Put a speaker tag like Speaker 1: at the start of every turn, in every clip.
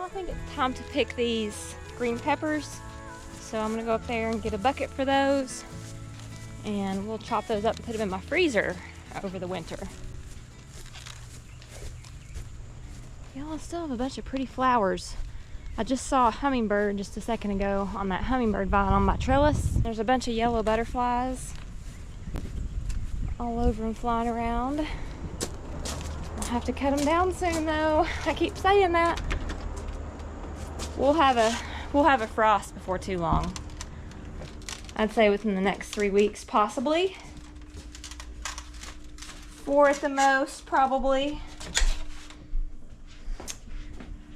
Speaker 1: I think it's time to pick these green peppers. So I'm gonna go up there and get a bucket for those. And we'll chop those up and put them in my freezer over the winter. Y'all, I still have a bunch of pretty flowers. I just saw a hummingbird just a second ago on that hummingbird vine on my trellis. There's a bunch of yellow butterflies all over and flying around. I'll have to cut them down soon though. I keep saying that. We'll have a frost before too long. I'd say within the next 3 weeks, possibly. 4 at the most, probably.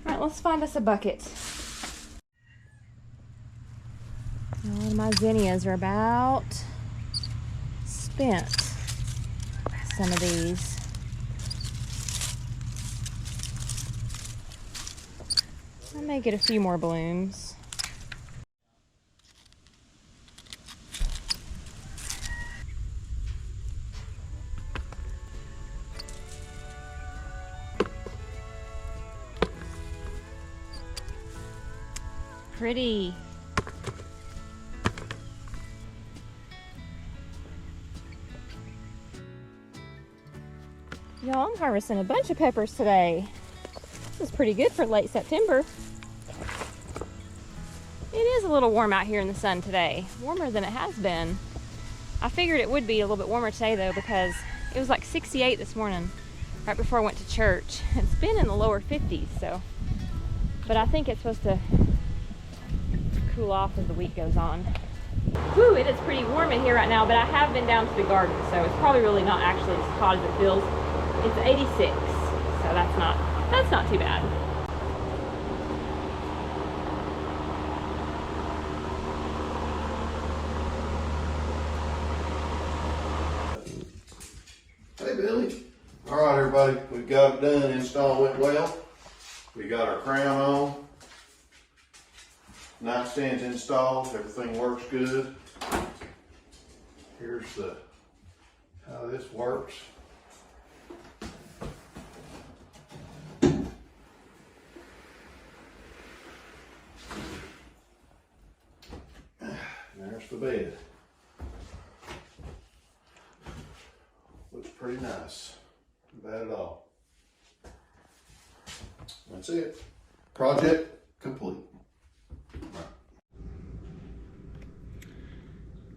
Speaker 1: All right, let's find us a bucket. All of my zinnias are about spent. Some of these. I may get a few more blooms. Pretty. Y'all, I'm harvesting a bunch of peppers today. This is pretty good for late September. It is a little warm out here in the sun today. Warmer than it has been. I figured it would be a little bit warmer today though, because it was like 68 this morning right before I went to church. It's been in the lower 50s, so. But I think it's supposed to cool off as the week goes on. Whew, it is pretty warm in here right now, but I have been down to the garden, so it's probably really not actually as hot as it feels. It's 86, so that's not too bad.
Speaker 2: Hey Billy. All right everybody, we've got it done. Install went well. We got our crown on. Nightstand's installed, everything works good. Here's how this works. There's the bed. Looks pretty nice. Not bad at all. That's it. Project complete.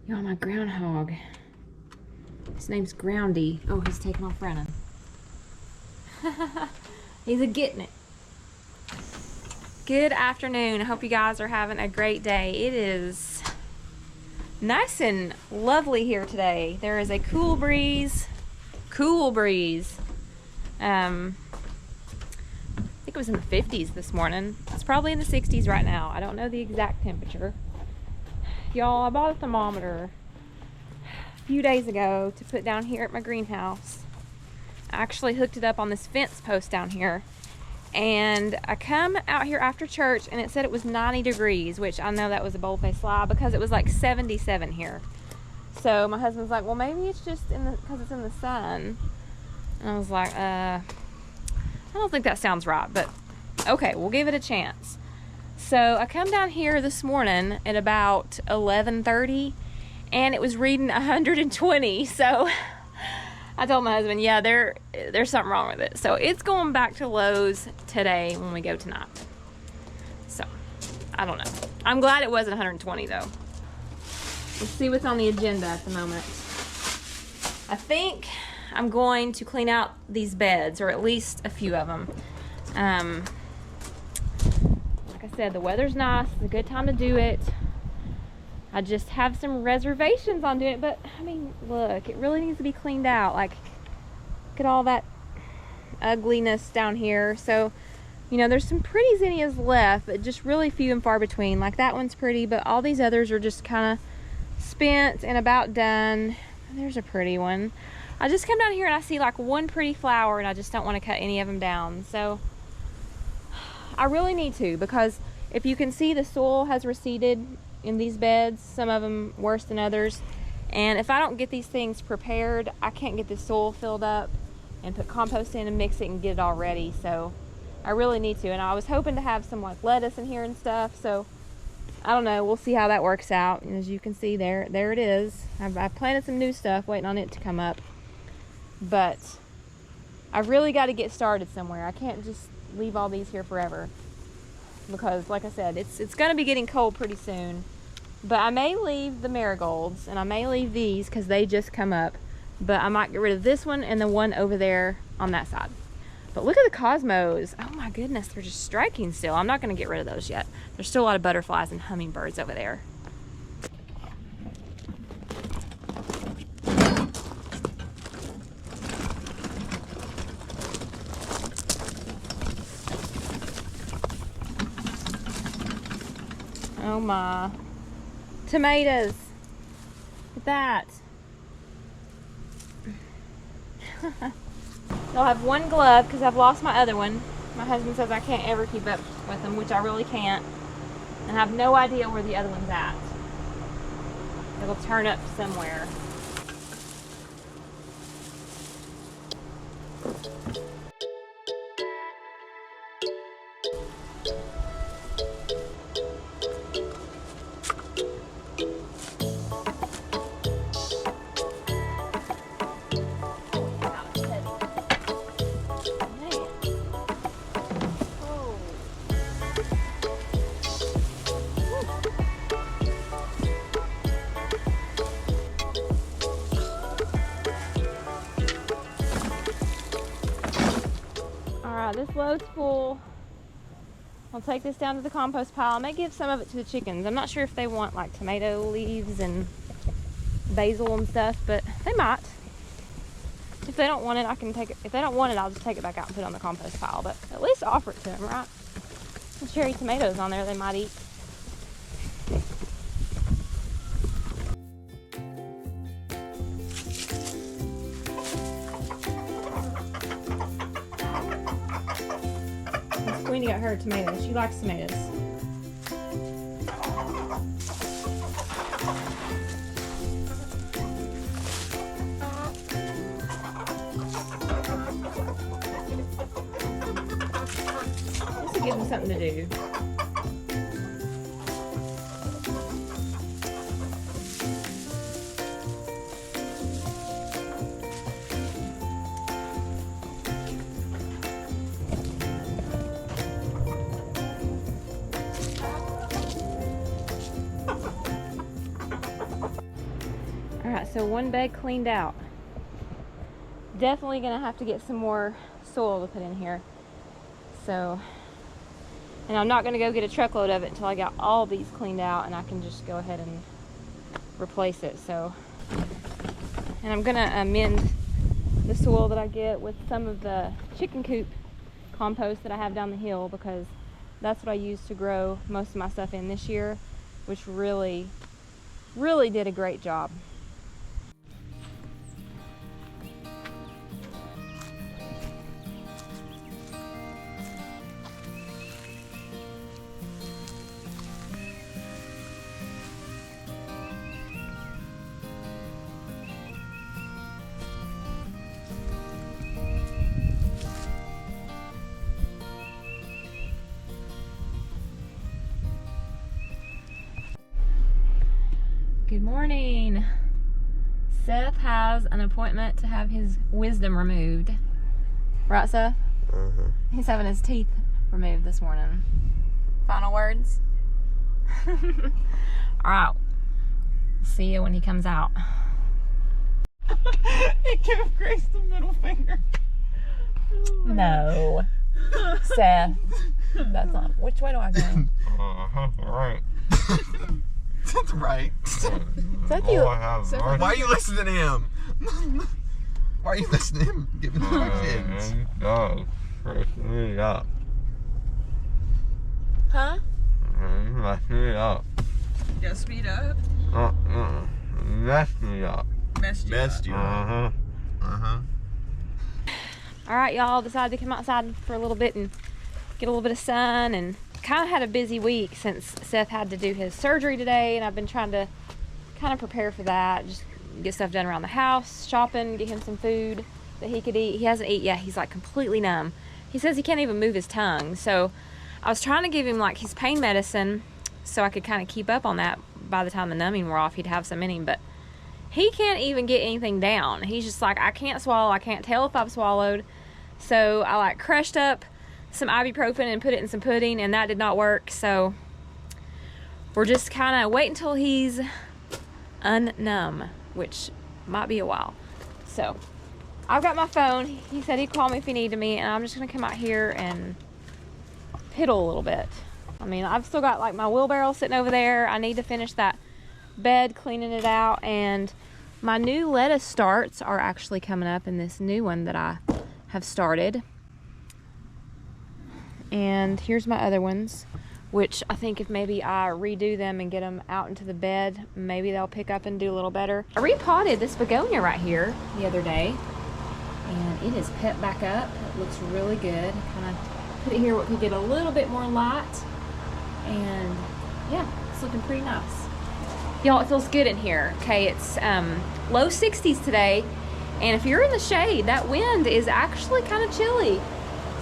Speaker 1: Y'all, my groundhog. His name's Groundy. Oh, he's taking off running. He's a getting it. Good afternoon. I hope you guys are having a great day. It is nice and lovely here today. There is a cool breeze. Cool breeze. I think it was in the 50s this morning. It's probably in the 60s right now. I don't know the exact temperature. Y'all, I bought a thermometer a few days ago to put down here at my greenhouse. I actually hooked it up on this fence post down here. And I come out here after church and it said it was 90 degrees, which I know that was a bold-faced lie because it was like 77 here. So my husband's like, well, maybe it's just because it's in the sun. And I was like, I don't think that sounds right, but okay, we'll give it a chance. So I come down here this morning at about 11:30 and it was reading 120. So I told my husband, yeah, there's something wrong with it. So it's going back to lows today when we go tonight. So I don't know. I'm glad it wasn't 120 though. Let's see what's on the agenda at the moment. I think I'm going to clean out these beds, or at least a few of them. Like I said, the weather's nice. It's a good time to do it. I just have some reservations on doing it, but I mean, look, it really needs to be cleaned out. Like, look at all that ugliness down here. So, you know, there's some pretty zinnias left, but just really few and far between. Like that one's pretty, but all these others are just kind of spent and about done. There's a pretty one. I just come down here and I see like one pretty flower and I just don't want to cut any of them down. So I really need to, because if you can see, the soil has receded in these beds, some of them worse than others. And if I don't get these things prepared, I can't get the soil filled up and put compost in and mix it and get it all ready. So I really need to. And I was hoping to have some like lettuce in here and stuff, so I don't know, we'll see how that works out. And as you can see, there it is. I've planted some new stuff, waiting on it to come up, but I've really got to get started somewhere. I can't just leave all these here forever, because like I said, it's going to be getting cold pretty soon. But I may leave the marigolds, and I may leave these because they just come up, but I might get rid of this one and the one over there on that side. But look at the cosmos. Oh my goodness, they're just striking still. I'm not going to get rid of those yet. There's still a lot of butterflies and hummingbirds over there. Oh my. Tomatoes. Look at that. I'll have one glove because I've lost my other one. My husband says I can't ever keep up with them, which I really can't. And I have no idea where the other one's at. It'll turn up somewhere. This load's full. I'll take this down to the compost pile. I may give some of it to the chickens. I'm not sure if they want like tomato leaves and basil and stuff, but they might. If they don't want it, I can take it. If they don't want it, I'll just take it back out and put it on the compost pile, but at least offer it to them, right? Some cherry tomatoes on there they might eat. Queenie got her tomatoes. She likes tomatoes. This will give them something to do. Alright, so one bag cleaned out. Definitely gonna have to get some more soil to put in here. So, and I'm not gonna go get a truckload of it until I got all these cleaned out and I can just go ahead and replace it. So, and I'm gonna amend the soil that I get with some of the chicken coop compost that I have down the hill, because that's what I used to grow most of my stuff in this year, which really did a great job. Good morning. Seth has an appointment to have his wisdom removed. Right, Seth?
Speaker 3: Uh-huh.
Speaker 1: He's having his teeth removed this morning. Final words? Alright. See you when he comes out.
Speaker 3: He gave Grace the middle finger.
Speaker 1: No. Seth. That's not. Which way do I go?
Speaker 3: Right. That's right.
Speaker 1: Seth, you. Seth,
Speaker 3: Why are you listening to him? Why are you listening to him giving directions?
Speaker 4: Go. Mess me up.
Speaker 1: Huh?
Speaker 4: Mess me up.
Speaker 5: You gotta speed up.
Speaker 4: Mess me up.
Speaker 3: Messed you up.
Speaker 4: Uh-huh.
Speaker 3: Uh-huh.
Speaker 1: Alright, y'all decided to come outside for a little bit and get a little bit of sun, and kind of had a busy week since Seth had to do his surgery today, and I've been trying to kind of prepare for that, just get stuff done around the house, shopping, get him some food that he could eat. He hasn't eaten yet. He's like completely numb, he says he can't even move his tongue. So I was trying to give him like his pain medicine so I could kind of keep up on that. By the time the numbing wore off, he'd have some in him, but he can't even get anything down. He's just like, I can't swallow, I can't tell if I've swallowed. So I like crushed up some ibuprofen and put it in some pudding, and that did not work. So we're just kind of waiting until he's unnumb, which might be a while. So I've got my phone. He said he'd call me if he needed me, and I'm just gonna come out here and piddle a little bit. I mean, I've still got like my wheelbarrow sitting over there. I need to finish that bed, cleaning it out, and my new lettuce starts are actually coming up in this new one that I have started. And here's my other ones, which I think if maybe I redo them and get them out into the bed, maybe they'll pick up and do a little better. I repotted this begonia right here the other day, and it is pet back up. It looks really good. Kind of put it here where it could get a little bit more light, and yeah, it's looking pretty nice. Y'all, it feels good in here. Okay, it's low 60s today, and if you're in the shade, that wind is actually kind of chilly.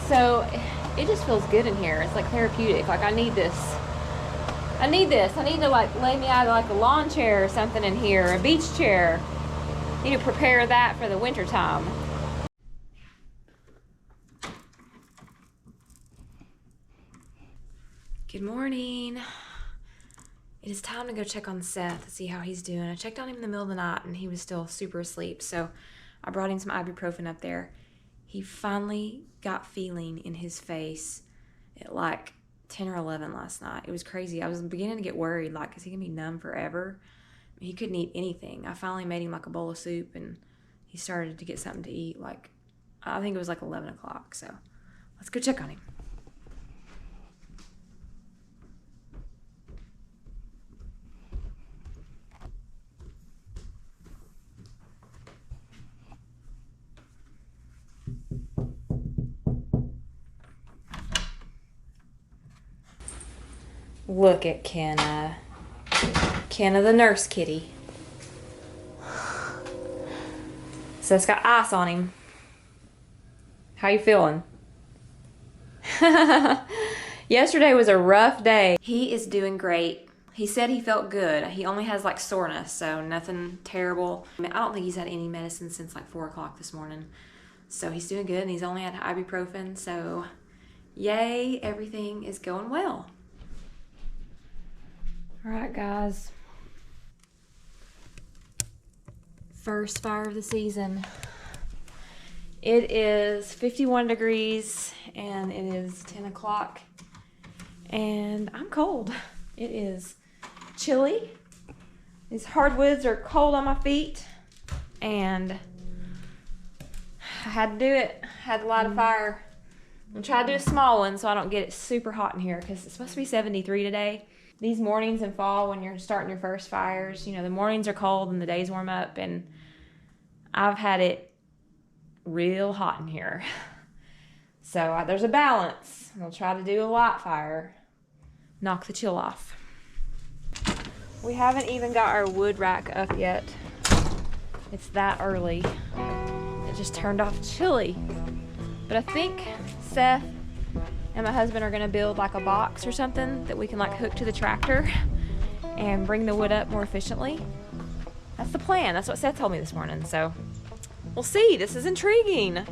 Speaker 1: So it just feels good in here. It's like therapeutic. Like I need this. I need to like lay me out like a lawn chair or something in here, a beach chair. Need to prepare that for the winter time. Good morning. It is time to go check on Seth to see how he's doing. I checked on him in the middle of the night and he was still super asleep. So I brought him some ibuprofen up there. He finally got feeling in his face at like 10 or 11 last night. It was crazy. I was beginning to get worried, like, is he gonna be numb forever? He couldn't eat anything. I finally made him like a bowl of soup and he started to get something to eat. Like, I think it was like 11 o'clock. So let's go check on him. Look at Kenna. Kenna the nurse kitty. Seth's got ice on him. How you feeling? Yesterday was a rough day. He is doing great. He said he felt good. He only has like soreness, so nothing terrible. I don't think he's had any medicine since like 4 o'clock this morning. So he's doing good, and he's only had ibuprofen, so yay, everything is going well. All right, guys. First fire of the season. It is 51 degrees and it is 10 o'clock and I'm cold. It is chilly. These hardwoods are cold on my feet and I had to do it. I had to light a fire. I'm gonna try to do a small one so I don't get it super hot in here because it's supposed to be 73 today. These mornings in fall when you're starting your first fires, you know, the mornings are cold and the days warm up, and I've had it real hot in here. So there's a balance. We'll try to do a light fire, knock the chill off. We haven't even got our wood rack up yet. It's that early. It just turned off chilly. But I think Seth and my husband are gonna build like a box or something that we can like hook to the tractor and bring the wood up more efficiently. That's the plan. That's what Seth told me this morning. So we'll see. This is intriguing.